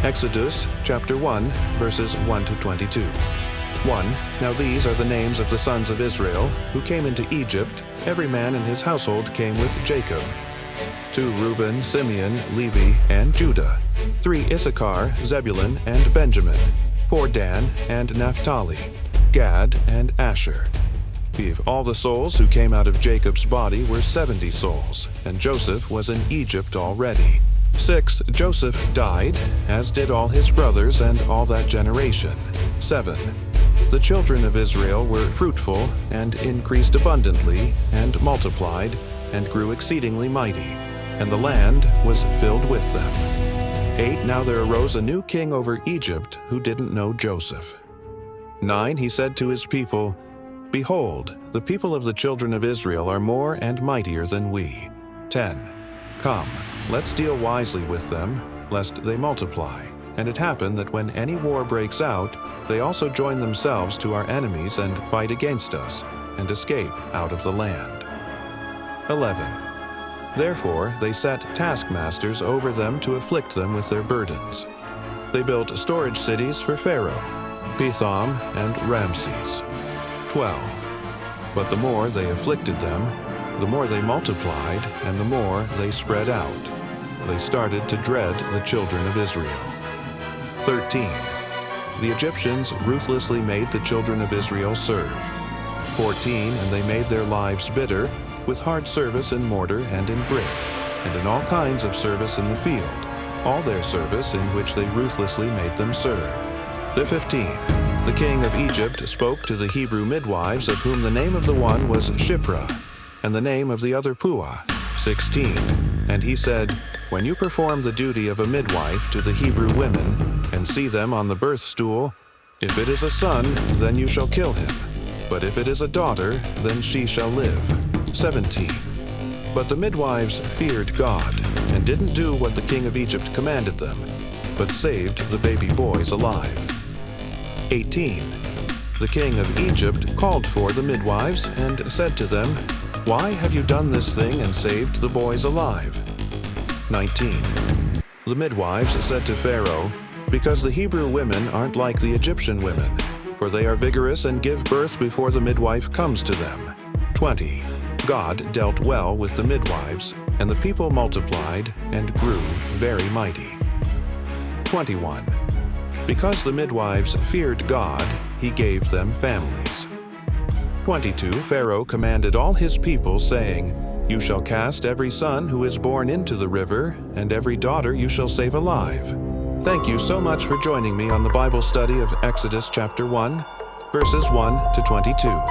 Exodus chapter 1, verses 1 to 22. 1. Now these are the names of the sons of Israel, who came into Egypt. Every man in his household came with Jacob. 2. Reuben, Simeon, Levi, and Judah. 3. Issachar, Zebulun, and Benjamin. 4. Dan and Naphtali, Gad and Asher. 5. All the souls who came out of Jacob's body were 70 souls, and Joseph was in Egypt already. 6. Joseph died, as did all his brothers and all that generation. 7. The children of Israel were fruitful and increased abundantly and multiplied and grew exceedingly mighty, and the land was filled with them. 8. Now there arose a new king over Egypt who didn't know Joseph. 9. He said to his people, Behold, the people of the children of Israel are more and mightier than we. 10. Come, let's deal wisely with them, lest they multiply. And it happened that when any war breaks out, they also join themselves to our enemies and fight against us, and escape out of the land. 11. Therefore they set taskmasters over them to afflict them with their burdens. They built storage cities for Pharaoh, Pithom and Ramses. 12. But the more they afflicted them, the more they multiplied, and the more they spread out. They started to dread the children of Israel. 13. The Egyptians ruthlessly made the children of Israel serve. 14. And they made their lives bitter, with hard service in mortar and in brick, and in all kinds of service in the field, all their service in which they ruthlessly made them serve. 15. The king of Egypt spoke to the Hebrew midwives, of whom the name of the one was Shiphrah, and the name of the other Puah. 16. And he said, When you perform the duty of a midwife to the Hebrew women, and see them on the birth stool, if it is a son, then you shall kill him. But if it is a daughter, then she shall live. 17. But the midwives feared God, and didn't do what the king of Egypt commanded them, but saved the baby boys alive. 18. The king of Egypt called for the midwives, and said to them, Why have you done this thing and saved the boys alive? 19. The midwives said to Pharaoh, Because the Hebrew women aren't like the Egyptian women, for they are vigorous and give birth before the midwife comes to them. 20. God dealt well with the midwives, and the people multiplied and grew very mighty. 21. Because the midwives feared God, he gave them families. 22. Pharaoh commanded all his people, saying, You shall cast every son who is born into the river, and every daughter you shall save alive. Thank you so much for joining me on the Bible study of Exodus chapter 1, verses 1 to 22.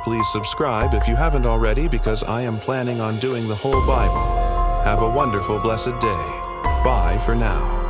Please subscribe if you haven't already, because I am planning on doing the whole Bible. Have a wonderful, blessed day. Bye for now.